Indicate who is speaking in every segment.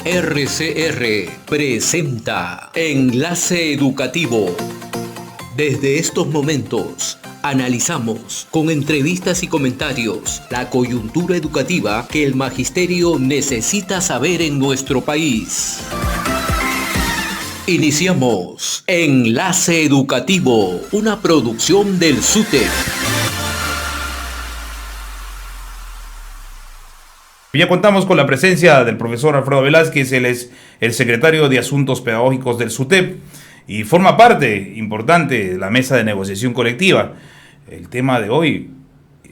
Speaker 1: RCR presenta Enlace Educativo. Desde estos momentos analizamos con entrevistas y comentarios la coyuntura educativa que el magisterio necesita saber en nuestro país. Iniciamos Enlace Educativo, una producción del SUTEP.
Speaker 2: Ya contamos con la presencia del profesor Alfredo Velázquez. Él es el secretario de Asuntos Pedagógicos del SUTEP y forma parte importante de la mesa de negociación colectiva. El tema de hoy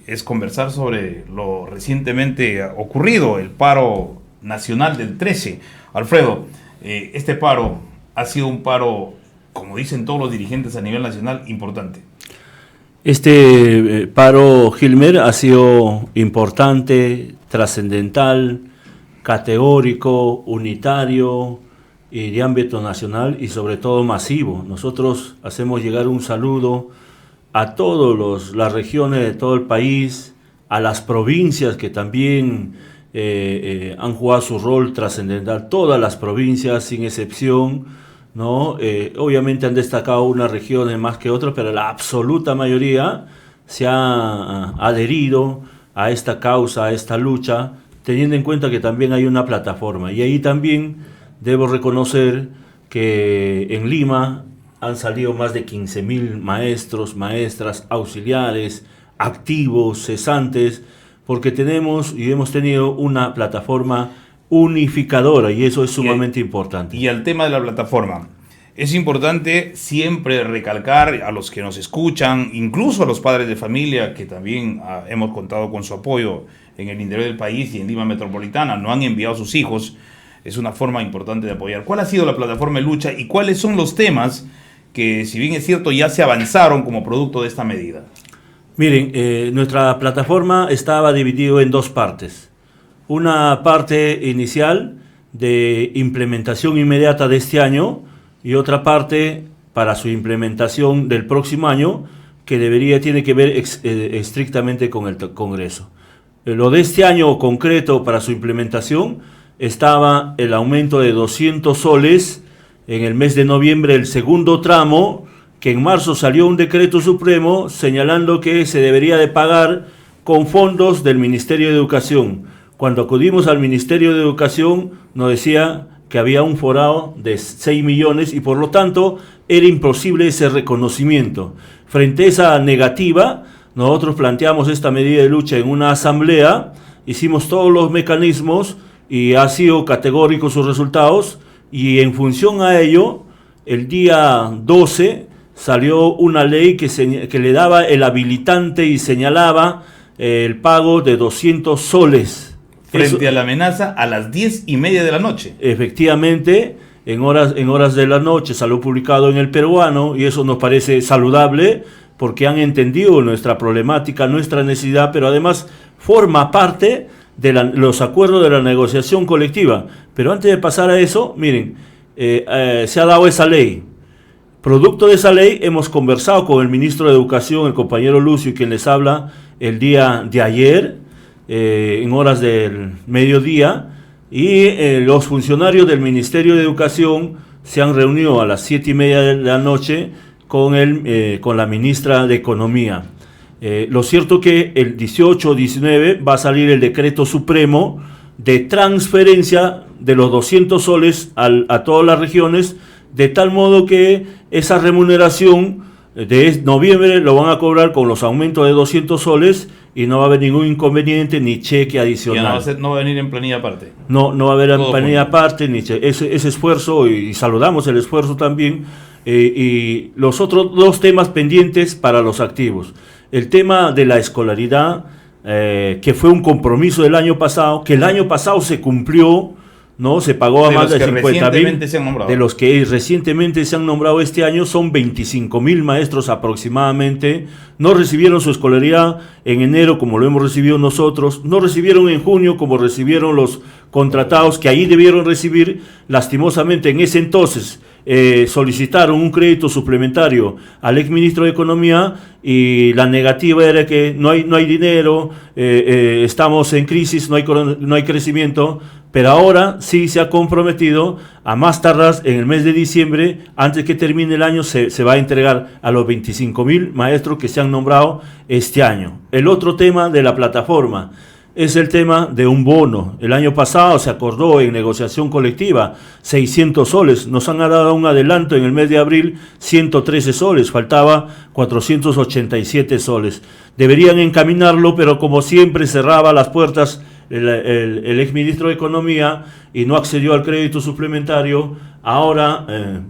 Speaker 2: es conversar sobre lo recientemente ocurrido, el paro nacional del 13. Alfredo, este paro ha sido un paro, como dicen todos los dirigentes a nivel nacional, importante.
Speaker 3: Este paro, Gilmer, ha sido importante, trascendental, categórico, unitario y de ámbito nacional y sobre todo masivo. Nosotros hacemos llegar un saludo a todas las regiones de todo el país, a las provincias que también han jugado su rol trascendental, todas las provincias sin excepción, ¿no? Obviamente han destacado unas regiones más que otras, pero la absoluta mayoría se ha adherido a esta causa, a esta lucha, teniendo en cuenta que también hay una plataforma. Y ahí también debo reconocer que en Lima han salido más de 15.000 maestros, maestras, auxiliares, activos, cesantes, porque tenemos y hemos tenido una plataforma unificadora y eso es sumamente importante.
Speaker 2: Y al tema de la plataforma, es importante siempre recalcar a los que nos escuchan, incluso a los padres de familia que también hemos contado con su apoyo en el interior del país y en Lima Metropolitana, no han enviado a sus hijos, es una forma importante de apoyar. ¿Cuál ha sido la plataforma de lucha y cuáles son los temas que, si bien es cierto, ya se avanzaron como producto de esta medida?
Speaker 3: Miren, nuestra plataforma estaba dividida en dos partes. Una parte inicial de implementación inmediata de este año y otra parte para su implementación del próximo año que tiene que ver estrictamente con el Congreso. Lo de este año concreto para su implementación estaba el aumento de 200 soles en el mes de noviembre, el segundo tramo, que en marzo salió un decreto supremo señalando que se debería de pagar con fondos del Ministerio de Educación. Cuando acudimos al Ministerio de Educación nos decía que había un forado de 6 millones y por lo tanto era imposible ese reconocimiento. Frente a esa negativa, nosotros planteamos esta medida de lucha en una asamblea, hicimos todos los mecanismos y ha sido categórico sus resultados y en función a ello, el día 12 salió una ley que le daba el habilitante y señalaba el pago de 200 soles.
Speaker 2: Frente a la amenaza a las 10:30 de la noche.
Speaker 3: Efectivamente, en horas de la noche salió publicado en El Peruano y eso nos parece saludable porque han entendido nuestra problemática, nuestra necesidad, pero además forma parte de los acuerdos de la negociación colectiva. Pero antes de pasar a eso, miren, se ha dado esa ley. Producto de esa ley hemos conversado con el ministro de Educación, el compañero Lucio, quien les habla el día de ayer, en horas del mediodía, y los funcionarios del Ministerio de Educación se han reunido a las 7:30 de la noche con la ministra de Economía. Lo cierto que el 18-19 va a salir el decreto supremo de transferencia de los 200 soles a todas las regiones, de tal modo que esa remuneración de noviembre lo van a cobrar con los aumentos de 200 soles y no va a haber ningún inconveniente ni cheque adicional.
Speaker 2: No va a venir en planilla aparte.
Speaker 3: No va a haber en planilla aparte ni cheque. Ese esfuerzo, y saludamos el esfuerzo también, y los otros dos temas pendientes para los activos. El tema de la escolaridad, que fue un compromiso del año pasado, que el año pasado se cumplió, ¿no? Se pagó a más de 50.000. De los que recientemente se han nombrado este año, son 25.000 maestros aproximadamente. No recibieron su escolaridad en enero como lo hemos recibido nosotros. No recibieron en junio como recibieron los contratados, que ahí debieron recibir. Lastimosamente en ese entonces solicitaron un crédito suplementario al exministro de Economía y la negativa era que no hay dinero, estamos en crisis, no hay crecimiento, pero ahora sí se ha comprometido a más tardar en el mes de diciembre, antes que termine el año, se va a entregar a los 25.000 maestros que se han nombrado este año. El otro tema de la plataforma es el tema de un bono. El año pasado se acordó en negociación colectiva 600 soles, nos han dado un adelanto en el mes de abril 113 soles, faltaba 487 soles. Deberían encaminarlo, pero como siempre cerraba las puertas el exministro de Economía y no accedió al crédito suplementario. Ahora,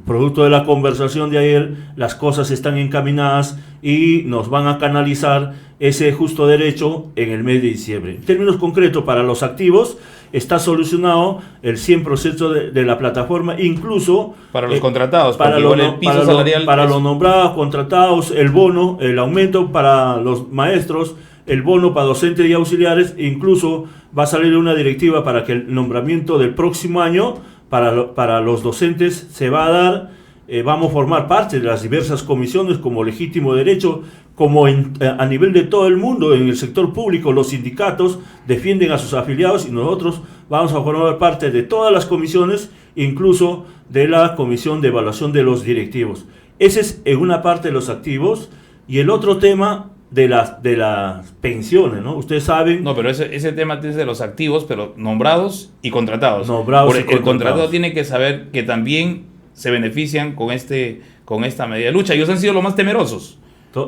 Speaker 3: producto de la conversación de ayer, las cosas están encaminadas y nos van a canalizar ese justo derecho en el mes de diciembre. En términos concretos, para los activos, está solucionado el 100% de la plataforma, incluso
Speaker 2: para los contratados,
Speaker 3: para los nombrados, contratados, el bono, el aumento para los maestros, el bono para docentes y auxiliares, incluso va a salir una directiva para que el nombramiento del próximo año para los docentes se va a dar, vamos a formar parte de las diversas comisiones como legítimo derecho, como a nivel de todo el mundo, en el sector público, los sindicatos defienden a sus afiliados y nosotros vamos a formar parte de todas las comisiones, incluso de la comisión de evaluación de los directivos. Ese es en una parte de los activos. Y el otro tema de las pensiones, ¿no? Ustedes saben...
Speaker 2: No, pero ese tema es de los activos, pero nombrados y contratados.
Speaker 3: El
Speaker 2: contratado tiene que saber que también se benefician con esta medida de lucha. Ellos han sido los más temerosos.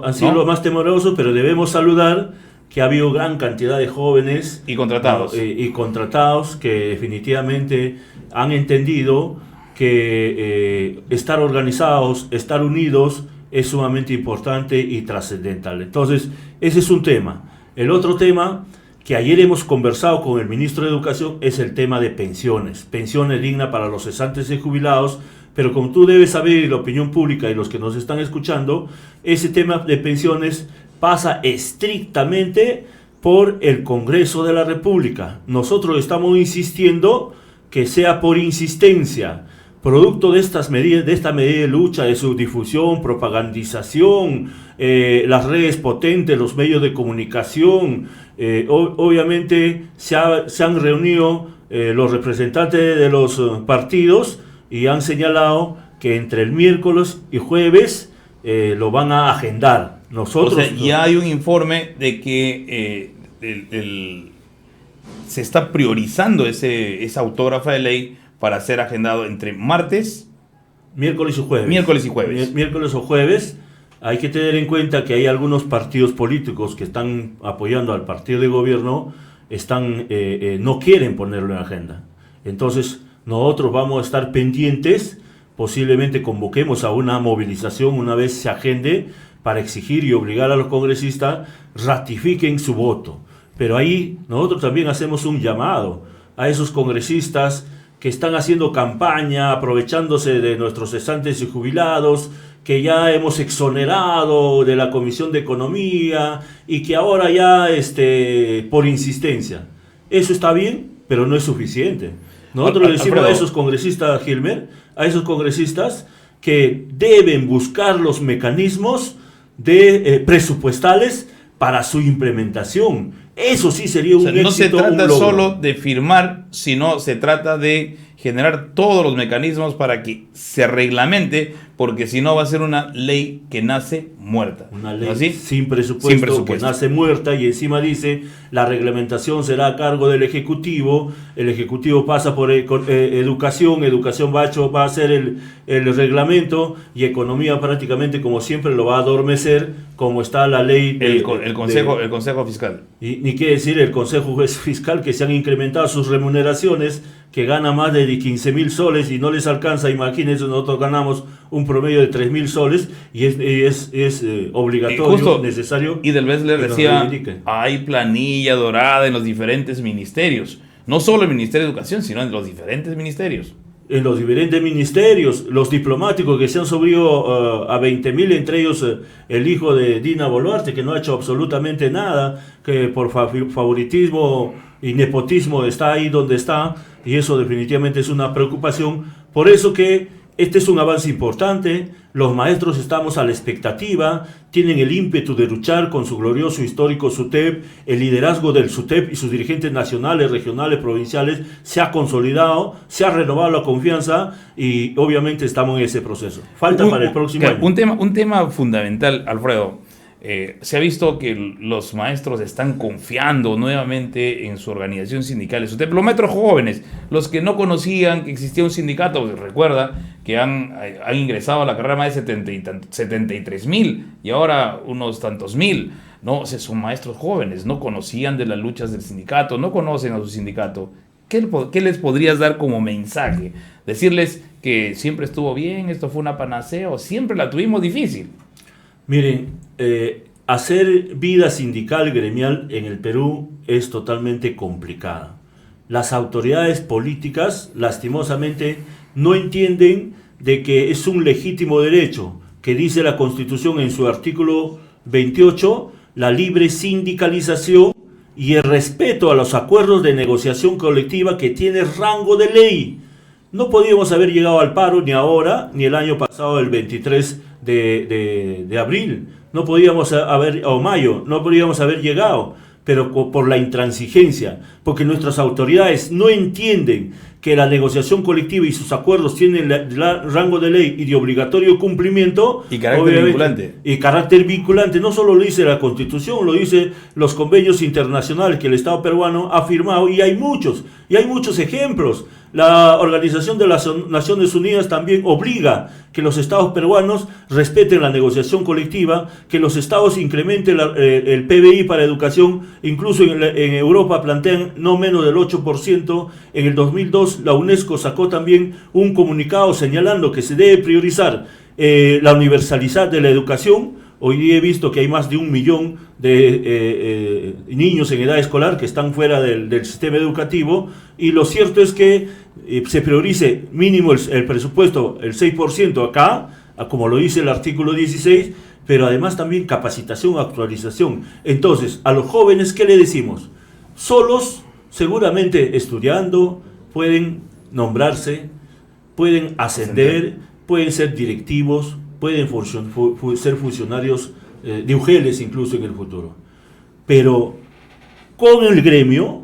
Speaker 3: Han sido los más temerosos, pero debemos saludar que ha habido gran cantidad de jóvenes
Speaker 2: y contratados,
Speaker 3: y contratados que definitivamente han entendido que estar organizados, estar unidos es sumamente importante y trascendental. Entonces, ese es un tema. El otro tema que ayer hemos conversado con el ministro de Educación es el tema de pensiones dignas para los cesantes y jubilados, pero como tú debes saber, y la opinión pública y los que nos están escuchando, ese tema de pensiones pasa estrictamente por el Congreso de la República. Nosotros estamos insistiendo que sea por insistencia, producto de estas medidas, de esta medida de lucha, de su difusión, propagandización, las redes potentes, los medios de comunicación. Obviamente se han reunido los representantes de los partidos y han señalado que entre el miércoles y jueves lo van a agendar. Nosotros,
Speaker 2: o sea, ya hay un informe de que se está priorizando esa autógrafa de ley para ser agendado entre
Speaker 3: miércoles y jueves. Miércoles o jueves. Hay que tener en cuenta que hay algunos partidos políticos que están apoyando al partido de gobierno, no quieren ponerlo en agenda. Entonces, nosotros vamos a estar pendientes, posiblemente convoquemos a una movilización una vez se agende para exigir y obligar a los congresistas ratifiquen su voto. Pero ahí nosotros también hacemos un llamado a esos congresistas que están haciendo campaña, aprovechándose de nuestros cesantes y jubilados, que ya hemos exonerado de la Comisión de Economía y que ahora ya por insistencia. Eso está bien, pero no es suficiente. Nosotros le decimos a esos congresistas, Gilmer, a esos congresistas que deben buscar los mecanismos presupuestales para su implementación. Eso sí sería un éxito.
Speaker 2: No se trata solo de firmar, sino se trata de generar todos los mecanismos para que se reglamente, porque si no va a ser una ley que nace muerta.
Speaker 3: Una ley sin presupuesto que nace muerta, y encima dice la reglamentación será a cargo del Ejecutivo. El Ejecutivo pasa por educación va a hacer el reglamento, y Economía prácticamente como siempre lo va a adormecer, como está la ley
Speaker 2: el Consejo Fiscal.
Speaker 3: Y ni qué decir el Consejo Fiscal, que se han incrementado sus remuneraciones, que gana más de 15.000 soles y no les alcanza. Imagínense, nosotros ganamos un promedio de 3.000 soles y es obligatorio, necesario.
Speaker 2: Y del vez le decía, hay planilla dorada en los diferentes ministerios, no solo el Ministerio de Educación, sino en los diferentes ministerios.
Speaker 3: En los diferentes ministerios, los diplomáticos que se han subido a 20.000, entre ellos el hijo de Dina Boluarte, que no ha hecho absolutamente nada, que por favoritismo y nepotismo está ahí donde está, y eso definitivamente es una preocupación. Por eso que Este es un avance importante, los maestros estamos a la expectativa, tienen el ímpetu de luchar con su glorioso histórico SUTEP, el liderazgo del SUTEP y sus dirigentes nacionales, regionales, provinciales se ha consolidado, se ha renovado la confianza y obviamente estamos en ese proceso. Falta para el próximo año.
Speaker 2: Un tema fundamental, Alfredo. Se ha visto que los maestros están confiando nuevamente en su organización sindical. Los maestros jóvenes, los que no conocían que existía un sindicato, pues recuerda que han ingresado a la carrera más de 73,000 y ahora unos tantos mil. No, o sea, son maestros jóvenes, no conocían de las luchas del sindicato, no conocen a su sindicato. ¿Qué les podrías dar como mensaje? Decirles que siempre estuvo bien, esto fue una panacea o siempre la tuvimos difícil.
Speaker 3: Miren, hacer vida sindical gremial en el Perú es totalmente complicada. Las autoridades políticas, lastimosamente, no entienden de que es un legítimo derecho que dice la Constitución en su artículo 28, la libre sindicalización y el respeto a los acuerdos de negociación colectiva que tiene rango de ley. No podíamos haber llegado al paro ni ahora, ni el año pasado, el 23 de abril. No podíamos haber, o mayo, no podíamos haber llegado, pero por la intransigencia, porque nuestras autoridades no entienden que la negociación colectiva y sus acuerdos tienen rango de ley y de obligatorio cumplimiento.
Speaker 2: Y carácter vinculante.
Speaker 3: Y carácter vinculante, no solo lo dice la Constitución, lo dice los convenios internacionales que el Estado peruano ha firmado, y hay muchos ejemplos. La Organización de las Naciones Unidas también obliga que los estados peruanos respeten la negociación colectiva, que los estados incrementen el PBI para educación, incluso en Europa plantean no menos del 8%. En el 2002 la UNESCO sacó también un comunicado señalando que se debe priorizar la universalidad de la educación. Hoy día he visto que hay más de 1 millón de niños en edad escolar que están fuera del sistema educativo, y lo cierto es que se priorice mínimo el presupuesto, el 6% acá, como lo dice el artículo 16, pero además también capacitación, actualización. Entonces, a los jóvenes, ¿qué le decimos? Solos, seguramente estudiando, pueden nombrarse, pueden ascender, pueden ser directivos, pueden ser funcionarios de UGELES incluso en el futuro. Pero con el gremio,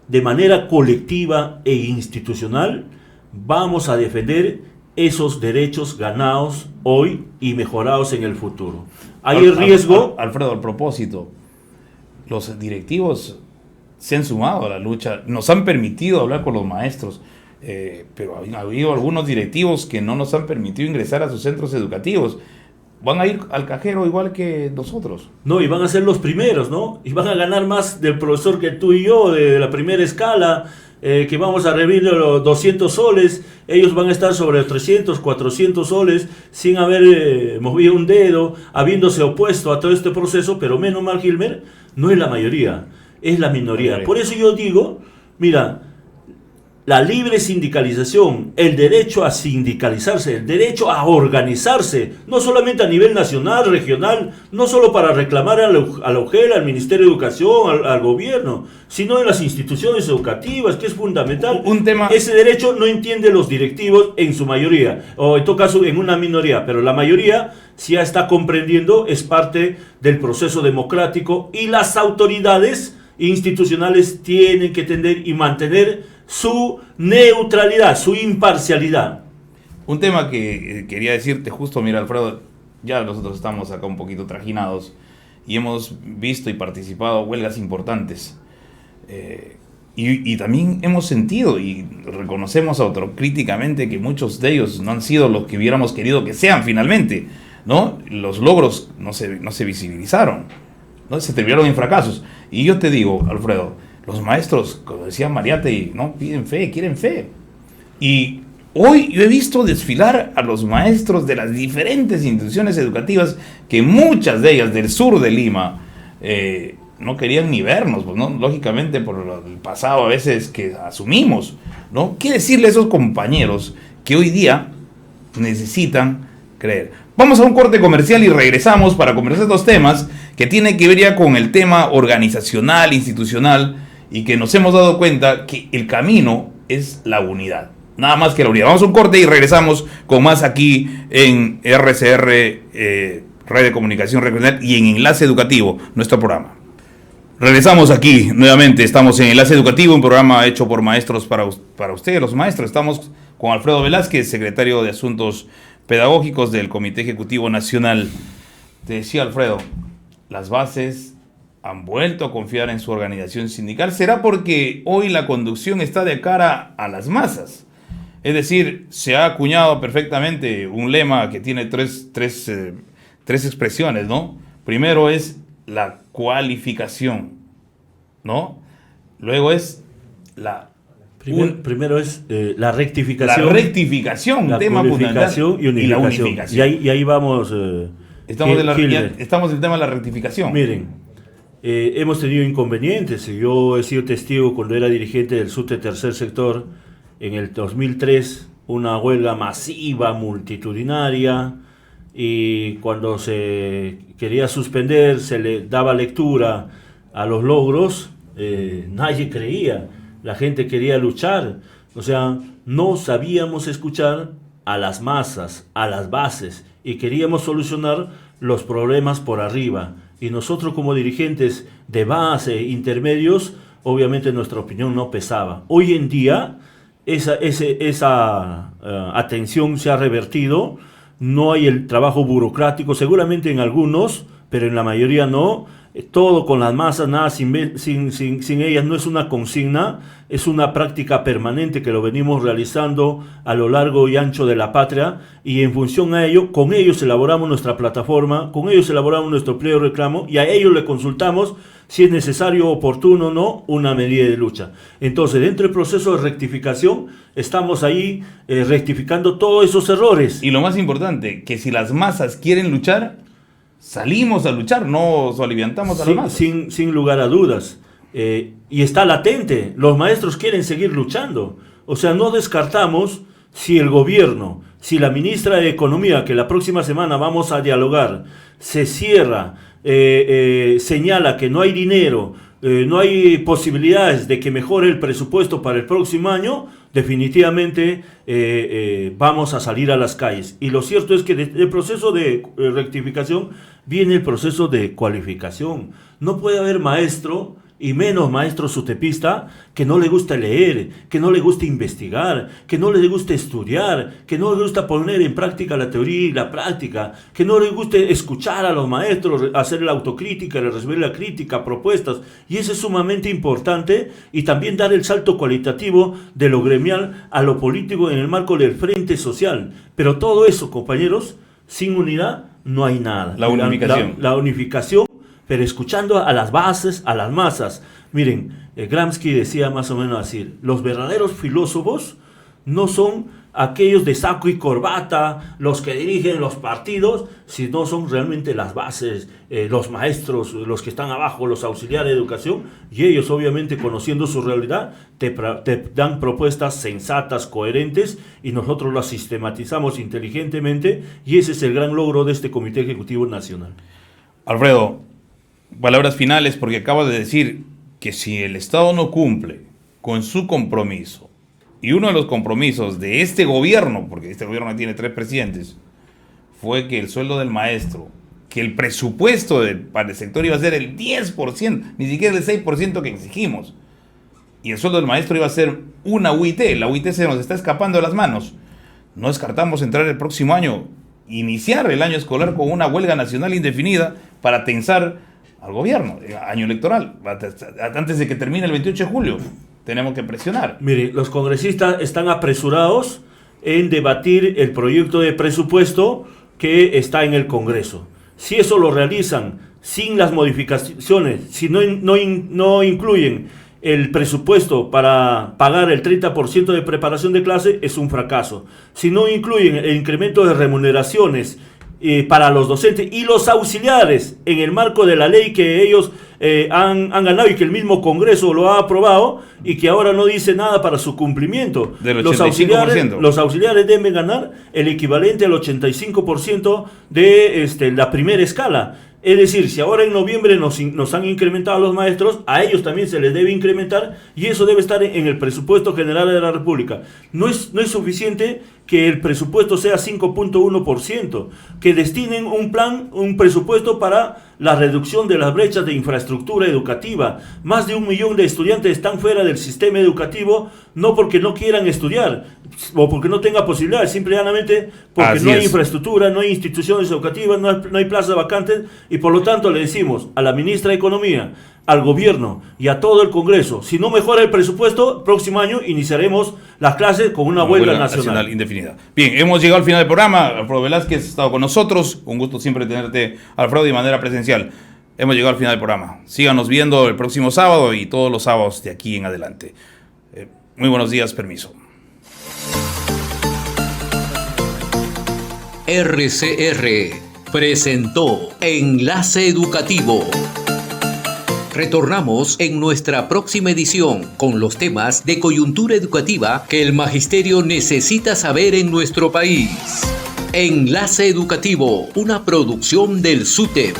Speaker 3: de manera colectiva e institucional, vamos a defender esos derechos ganados hoy y mejorados en el futuro. Hay el riesgo...
Speaker 2: Alfredo, al propósito, los directivos se han sumado a la lucha, nos han permitido hablar con los maestros, pero ha habido algunos directivos que no nos han permitido ingresar a sus centros educativos. Van a ir al cajero igual que nosotros.
Speaker 3: No, y van a ser los primeros, ¿no? Y van a ganar más del profesor que tú y yo, de la primera escala, que vamos a recibir los 200 soles. Ellos van a estar sobre 300, 400 soles, sin haber movido un dedo, habiéndose opuesto a todo este proceso, pero menos mal, Gilmer, no es la mayoría, es la minoría. Por eso yo digo, mira, la libre sindicalización, el derecho a sindicalizarse, el derecho a organizarse, no solamente a nivel nacional, regional, no solo para reclamar a la UGEL, al Ministerio de Educación, al gobierno, sino en las instituciones educativas, que es fundamental. Ese derecho no entiende los directivos en su mayoría, o en todo caso en una minoría, pero la mayoría sí ya está comprendiendo, es parte del proceso democrático, y las autoridades institucionales tienen que tender y mantener su neutralidad, su imparcialidad.
Speaker 2: Un tema que quería decirte justo, mira, Alfredo, ya nosotros estamos acá un poquito trajinados y hemos visto y participado en huelgas importantes, y también hemos sentido y reconocemos autocríticamente que muchos de ellos no han sido los que hubiéramos querido que sean finalmente, ¿no? Los logros no se visibilizaron, ¿no? Se terminaron en fracasos. Y yo te digo, Alfredo, los maestros, como decía Mariátegui, ¿no? Piden fe, quieren fe. Y hoy yo he visto desfilar a los maestros de las diferentes instituciones educativas, que muchas de ellas del sur de Lima no querían ni vernos, pues, ¿no? Lógicamente por el pasado a veces que asumimos, ¿no? ¿Qué decirle a esos compañeros que hoy día necesitan creer? Vamos a un corte comercial y regresamos para conversar estos temas que tienen que ver ya con el tema organizacional, institucional, y que nos hemos dado cuenta que el camino es la unidad. Nada más que la unidad. Vamos a un corte y regresamos con más aquí en RCR, Red de Comunicación Regional, y en Enlace Educativo, nuestro programa. Regresamos aquí nuevamente, estamos en Enlace Educativo, un programa hecho por maestros para ustedes, los maestros. Estamos con Alfredo Velázquez, secretario de Asuntos Pedagógicos del Comité Ejecutivo Nacional. Te decía, Alfredo, las bases han vuelto a confiar en su organización sindical. ¿Será porque hoy la conducción está de cara a las masas? Es decir, se ha acuñado perfectamente un lema que tiene tres expresiones, ¿no? Primero es la cualificación, ¿no? Luego es la...
Speaker 3: Primero es la rectificación.
Speaker 2: La rectificación,
Speaker 3: la
Speaker 2: tema fundamental.
Speaker 3: Y la unificación. Y ahí vamos.
Speaker 2: Estamos en el tema de la rectificación.
Speaker 3: Miren, hemos tenido inconvenientes. Yo he sido testigo cuando era dirigente del SUTE Tercer Sector en el 2003, una huelga masiva, multitudinaria, y cuando se quería suspender, se le daba lectura a los logros, nadie creía. La gente quería luchar, o sea, no sabíamos escuchar a las masas, a las bases, y queríamos solucionar los problemas por arriba. Y nosotros como dirigentes de base, intermedios, obviamente nuestra opinión no pesaba. Hoy en día esa atención se ha revertido, no hay el trabajo burocrático, seguramente en algunos, pero en la mayoría no. Todo con las masas, nada sin ellas, no es una consigna, es una práctica permanente que lo venimos realizando a lo largo y ancho de la patria, y en función a ello, con ellos elaboramos nuestra plataforma, con ellos elaboramos nuestro pliego de reclamo, y a ellos le consultamos si es necesario, oportuno o no, una medida de lucha. Entonces, dentro del proceso de rectificación, estamos ahí rectificando todos esos errores.
Speaker 2: Y lo más importante, que si las masas quieren luchar, salimos a luchar, no soliviantamos a las masas.
Speaker 3: Sin lugar a dudas. Y está latente, los maestros quieren seguir luchando. O sea, no descartamos si el gobierno, si la ministra de Economía, que la próxima semana vamos a dialogar, se cierra, señala que no hay dinero, no hay posibilidades de que mejore el presupuesto para el próximo año, definitivamente vamos a salir a las calles. Y lo cierto es que del proceso de rectificación viene el proceso de cualificación. No puede haber maestro, y menos maestro sutepista, que no le gusta leer, que no le gusta investigar, que no le gusta estudiar, que no le gusta poner en práctica la teoría y la práctica, que no le guste escuchar a los maestros, hacer la autocrítica, recibir la crítica, propuestas. Y eso es sumamente importante, y también dar el salto cualitativo de lo gremial a lo político en el marco del frente social. Pero todo eso, compañeros, sin unidad no hay nada.
Speaker 2: La unificación.
Speaker 3: La unificación, pero escuchando a las bases, a las masas. Miren, Gramsci decía más o menos así: los verdaderos filósofos no son aquellos de saco y corbata, los que dirigen los partidos, sino son realmente las bases, los maestros, los que están abajo, los auxiliares de educación, y ellos, obviamente, conociendo su realidad, te dan propuestas sensatas, coherentes, y nosotros las sistematizamos inteligentemente, y ese es el gran logro de este Comité Ejecutivo Nacional.
Speaker 2: Alfredo, palabras finales, porque acabas de decir que si el Estado no cumple con su compromiso, y uno de los compromisos de este gobierno, porque este gobierno tiene 3 presidentes, fue que el sueldo del maestro, que el presupuesto para el sector iba a ser el 10%, ni siquiera el 6% que exigimos, y el sueldo del maestro iba a ser una UIT, la UIT se nos está escapando de las manos. No descartamos entrar el próximo año, iniciar el año escolar con una huelga nacional indefinida para tensar al gobierno, año electoral, antes de que termine el 28 de julio. Tenemos que presionar.
Speaker 3: Mire, los congresistas están apresurados en debatir el proyecto de presupuesto que está en el Congreso. Si eso lo realizan sin las modificaciones, si no incluyen el presupuesto para pagar el 30% de preparación de clase, es un fracaso. Si no incluyen el incremento de remuneraciones para los docentes y los auxiliares en el marco de la ley que ellos han ganado y que el mismo Congreso lo ha aprobado y que ahora no dice nada para su cumplimiento.
Speaker 2: Del 85%.
Speaker 3: Los auxiliares deben ganar el equivalente al 85% de la primera escala. Es decir, si ahora en noviembre nos han incrementado a los maestros, a ellos también se les debe incrementar y eso debe estar en el presupuesto general de la República. No es suficiente que el presupuesto sea 5.1%, que destinen un presupuesto para la reducción de las brechas de infraestructura educativa. Más de 1 millón de estudiantes están fuera del sistema educativo, no porque no quieran estudiar o porque no tengan posibilidades, simplemente porque no hay infraestructura, no hay instituciones educativas, no hay plazas vacantes, y por lo tanto le decimos a la ministra de Economía, al gobierno y a todo el Congreso, si no mejora el presupuesto, próximo año iniciaremos las clases con una huelga nacional
Speaker 2: indefinida. Bien, hemos llegado al final del programa. Alfredo Velázquez ha estado con nosotros. Un gusto siempre tenerte, Alfredo, de manera presencial. Hemos llegado al final del programa. Síganos viendo el próximo sábado y todos los sábados de aquí en adelante. Muy buenos días, permiso.
Speaker 1: RCR presentó Enlace Educativo. Retornamos en nuestra próxima edición con los temas de coyuntura educativa que el magisterio necesita saber en nuestro país. Enlace Educativo, una producción del SUTEP.